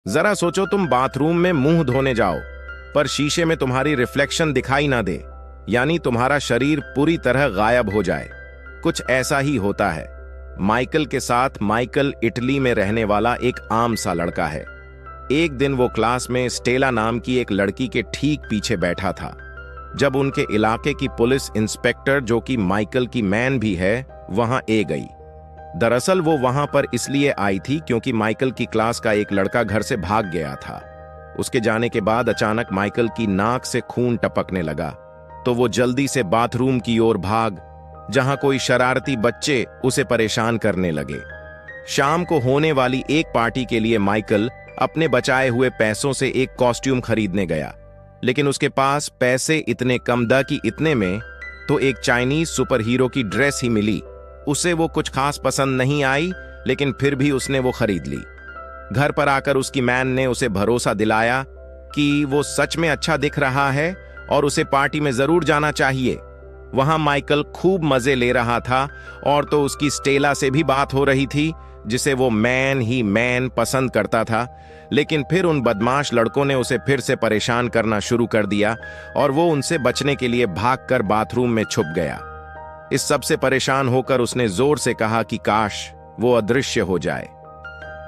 जरा सोचो, तुम बाथरूम में मुंह धोने जाओ पर शीशे में तुम्हारी रिफ्लेक्शन दिखाई ना दे, यानी तुम्हारा शरीर पूरी तरह गायब हो जाए। कुछ ऐसा ही होता है माइकल के साथ। माइकल इटली में रहने वाला एक आम सा लड़का है। एक दिन वो क्लास में स्टेला नाम की एक लड़की के ठीक पीछे बैठा था जब उनके इलाके की पुलिस इंस्पेक्टर, जो कि माइकल की मैन भी है, वहां ए गई। दरअसल वो वहां पर इसलिए आई थी क्योंकि माइकल की क्लास का एक लड़का घर से भाग गया था। उसके जाने के बाद अचानक माइकल की नाक से खून टपकने लगा, तो वो जल्दी से बाथरूम की ओर भाग, जहां कोई शरारती बच्चे उसे परेशान करने लगे। शाम को होने वाली एक पार्टी के लिए माइकल अपने बचाए हुए पैसों से एक कॉस्ट्यूम खरीदने गया, लेकिन उसके पास पैसे इतने कम दा कि इतने में तो एक चाइनीज सुपर हीरो की ड्रेस ही मिली। उसे वो कुछ खास पसंद नहीं आई, लेकिन फिर भी उसने वो खरीद ली। घर पर आकर उसकी मैन ने उसे भरोसा दिलाया कि वो सच में अच्छा दिख रहा है और उसे पार्टी में जरूर जाना चाहिए। वहां माइकल खूब मजे ले रहा था और तो उसकी स्टेला से भी बात हो रही थी, जिसे वो मैन ही मैन पसंद करता था। लेकिन फिर उन बदमाश लड़कों ने उसे फिर से परेशान करना शुरू कर दिया और वो उनसे बचने के लिए भागकर बाथरूम में छुप गया। इस सब से परेशान होकर उसने जोर से कहा कि काश वो अदृश्य हो जाए।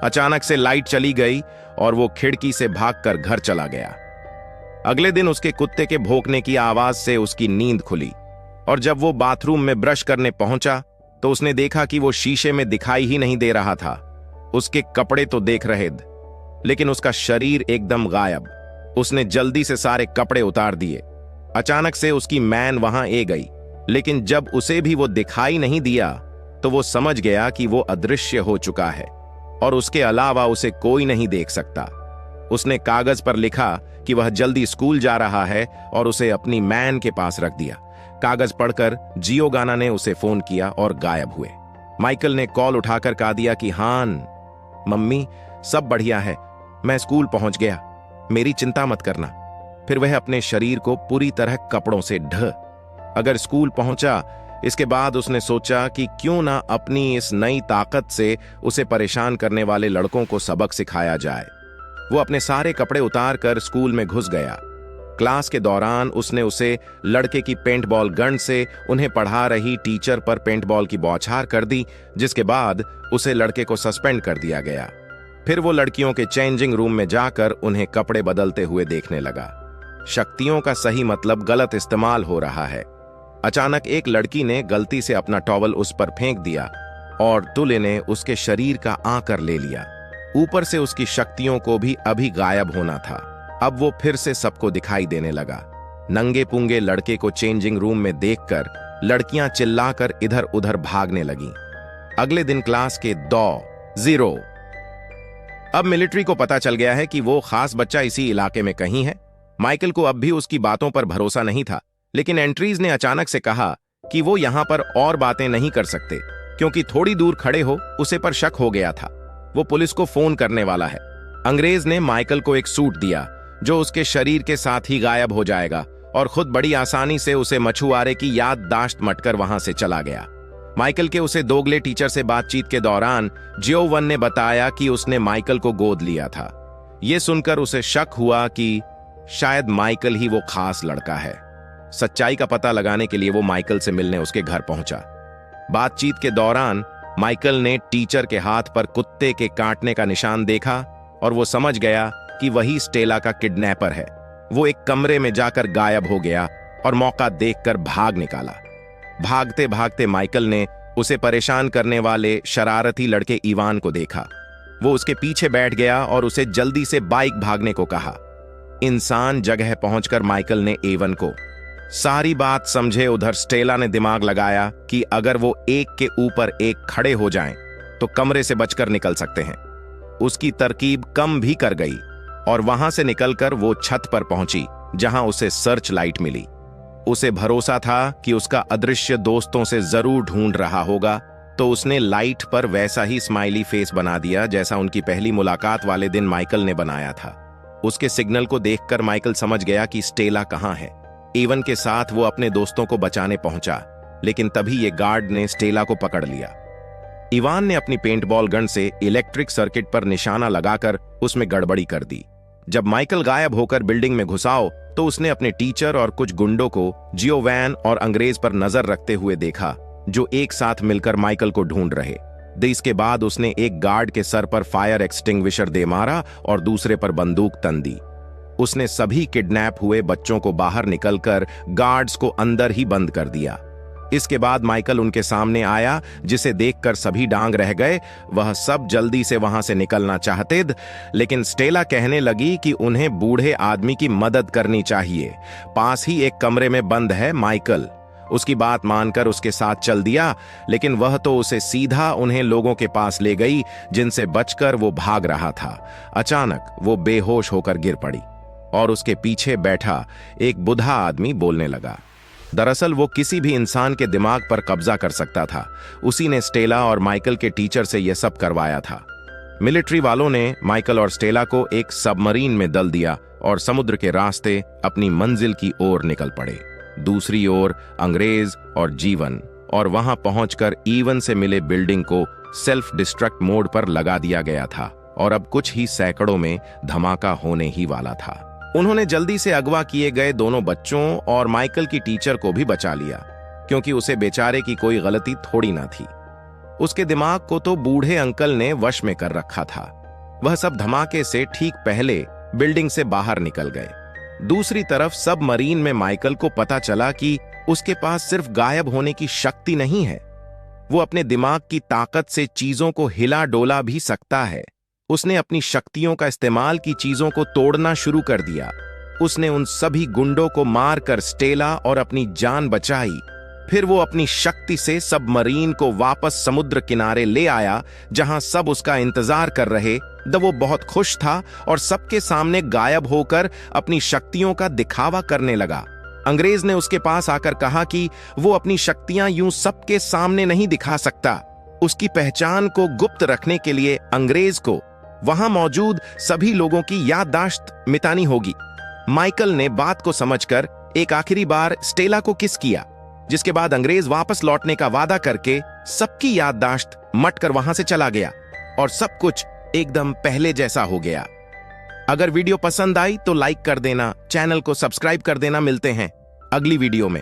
अचानक से लाइट चली गई और वो खिड़की से भागकर घर चला गया। अगले दिन उसके कुत्ते के भौंकने की आवाज से उसकी नींद खुली और जब वो बाथरूम में ब्रश करने पहुंचा तो उसने देखा कि वो शीशे में दिखाई ही नहीं दे रहा था। उसके कपड़े तो देख रहे थे, लेकिन उसका शरीर एकदम गायब। उसने जल्दी से सारे कपड़े उतार दिए। अचानक से उसकी मैन वहां ए गई, लेकिन जब उसे भी वो दिखाई नहीं दिया तो वो समझ गया कि वो अदृश्य हो चुका है और उसके अलावा उसे कोई नहीं देख सकता। उसने कागज पर लिखा कि वह जल्दी स्कूल जा रहा है और उसे अपनी मैन के पास रख दिया। कागज पढ़कर जियोगाना ने उसे फोन किया और गायब हुए। माइकल ने कॉल उठाकर कहा दिया कि हान मम्मी, सब बढ़िया है, मैं स्कूल पहुंच गया, मेरी चिंता मत करना। फिर वह अपने शरीर को पूरी तरह कपड़ों से अगर स्कूल पहुंचा। इसके बाद उसने सोचा कि क्यों ना अपनी इस नई ताकत से उसे परेशान करने वाले लड़कों को सबक सिखाया जाए। वो अपने सारे कपड़े उतार कर स्कूल में घुस गया। क्लास के दौरान उसने उसे लड़के की पेंट बॉल गन से उन्हें पढ़ा रही टीचर पर पेंट बॉल की बौछार कर दी, जिसके बाद उसे लड़के को सस्पेंड कर दिया गया। फिर वो लड़कियों के चेंजिंग रूम में जाकर उन्हें कपड़े बदलते हुए देखने लगा। शक्तियों का सही मतलब गलत इस्तेमाल हो रहा है। अचानक एक लड़की ने गलती से अपना टॉवल उस पर फेंक दिया और दूल्हे ने उसके शरीर का आकर ले लिया। ऊपर से उसकी शक्तियों को भी अभी गायब होना था। अब वो फिर से सबको दिखाई देने लगा। नंगे पुंगे लड़के को चेंजिंग रूम में देखकर लड़कियां चिल्लाकर इधर उधर भागने लगीं। अगले दिन क्लास के 2-0। अब मिलिट्री को पता चल गया है कि वो खास बच्चा इसी इलाके में कहीं है। माइकल को अब भी उसकी बातों पर भरोसा नहीं था, लेकिन एंट्रीज ने अचानक से कहा कि वो यहां पर और बातें नहीं कर सकते क्योंकि थोड़ी दूर खड़े हो उसे पर शक हो गया था। वो पुलिस को फोन करने वाला है। अंग्रेज ने माइकल को एक सूट दिया जो उसके शरीर के साथ ही गायब हो जाएगा और खुद बड़ी आसानी से उसे मछुआरे की याददाश्त मटकर वहां से चला गया। माइकल के उसे दोगले टीचर से बातचीत के दौरान जियोवन ने बताया कि उसने माइकल को गोद लिया था। यह सुनकर उसे शक हुआ कि शायद माइकल ही वो खास लड़का है। सच्चाई का पता लगाने के लिए वो माइकल से मिलने उसके घर पहुंचा। बातचीत के दौरान माइकल ने टीचर के हाथ पर कुत्ते के काटने का निशान देखा और वो समझ गया कि वही स्टेला का किडनैपर है। वो एक कमरे में जाकर गायब हो गया और मौका देखकर भाग निकाला। भागते भागते माइकल ने उसे परेशान करने वाले शरारती लड़के इवान को देखा। वो उसके पीछे बैठ गया और उसे जल्दी से बाइक भागने को कहा। इंसान जगह पहुंचकर माइकल ने एवन को सारी बात समझे। उधर स्टेला ने दिमाग लगाया कि अगर वो एक के ऊपर एक खड़े हो जाएं, तो कमरे से बचकर निकल सकते हैं। उसकी तरकीब कम भी कर गई और वहां से निकलकर वो छत पर पहुंची जहां उसे सर्च लाइट मिली। उसे भरोसा था कि उसका अदृश्य दोस्तों से जरूर ढूंढ रहा होगा, तो उसने लाइट पर वैसा ही स्माइली फेस बना दिया जैसा उनकी पहली मुलाकात वाले दिन माइकल ने बनाया था। उसके सिग्नल को देखकर माइकल समझ गया कि स्टेला कहां है। एवन के साथ वो अपने दोस्तों को बचाने पहुंचा, लेकिन तभी ये गार्ड ने स्टेला को पकड़ लिया। इवान ने अपनी पेंटबॉल गन से इलेक्ट्रिक सर्किट पर निशाना लगाकर उसमें गड़बड़ी कर दी। जब माइकल गायब होकर बिल्डिंग में घुसाओ तो उसने अपने टीचर और कुछ गुंडों को जियोवैन और अंग्रेज पर नजर रखते हुए देखा, जो एक साथ मिलकर माइकल को ढूंढ रहे। इसके बाद उसने एक गार्ड के सर पर फायर एक्सटिंग्विशर दे मारा और दूसरे पर बंदूक तन दी। उसने सभी किडनैप हुए बच्चों को बाहर निकलकर गार्ड्स को अंदर ही बंद कर दिया। इसके बाद माइकल उनके सामने आया, जिसे देखकर सभी डांग रह गए। वह सब जल्दी से वहां से निकलना चाहते थे, लेकिन स्टेला कहने लगी कि उन्हें बूढ़े आदमी की मदद करनी चाहिए। पास ही एक कमरे में बंद है माइकल। उसकी बात मानकर उसके साथ चल दिया, लेकिन वह तो उसे सीधा उन्हें लोगों के पास ले गई जिनसे बचकर वो भाग रहा था। अचानक वो बेहोश होकर गिर पड़ी और उसके पीछे बैठा एक बुढ़ा आदमी बोलने लगा। दरअसल वो किसी भी इंसान के दिमाग पर कब्जा कर सकता था। उसी ने स्टेला और माइकल के टीचर से यह सब करवाया था। मिलिट्री वालों ने माइकल और स्टेला को एक सबमरीन में दल दिया और समुद्र के रास्ते अपनी मंजिल की ओर निकल पड़े। दूसरी ओर अंग्रेज और जीवन, और वहां पहुंचकर ईवन से मिले बिल्डिंग को सेल्फ डिस्ट्रक्ट मोड पर लगा दिया गया था और अब कुछ ही सैकड़ों में धमाका होने ही वाला था। उन्होंने जल्दी से अगवा किए गए दोनों बच्चों और माइकल की टीचर को भी बचा लिया, क्योंकि उसे बेचारे की कोई गलती थोड़ी ना थी। उसके दिमाग को तो बूढ़े अंकल ने वश में कर रखा था। वह सब धमाके से ठीक पहले बिल्डिंग से बाहर निकल गए। दूसरी तरफ सबमरीन में माइकल को पता चला कि उसके पास सिर्फ गायब होने की शक्ति नहीं है, वो अपने दिमाग की ताकत से चीजों को हिला डोला भी सकता है। उसने अपनी शक्तियों का इस्तेमाल की चीजों को तोड़ना शुरू कर दिया। उसने उन सभी गुंडों को मारकर स्टेला और अपनी जान बचाई। फिर वो अपनी शक्ति से सबमरीन को वापस समुद्र किनारे ले आया, जहां सब उसका इंतजार कर रहे। वो बहुत खुश था और सबके सामने गायब होकर अपनी शक्तियों का दिखावा करने लगा। अंग्रेज ने उसके पास आकर कहा कि वो अपनी शक्तियां यूं सबके सामने नहीं दिखा सकता। उसकी पहचान को गुप्त रखने के लिए अंग्रेज को वहां मौजूद सभी लोगों की याददाश्त मिटानी होगी। माइकल ने बात को समझकर एक आखिरी बार स्टेला को किस किया, जिसके बाद अंग्रेज वापस लौटने का वादा करके सबकी याददाश्त मटकर वहां से चला गया और सब कुछ एकदम पहले जैसा हो गया। अगर वीडियो पसंद आई तो लाइक कर देना, चैनल को सब्सक्राइब कर देना। मिलते हैं अगली वीडियो में।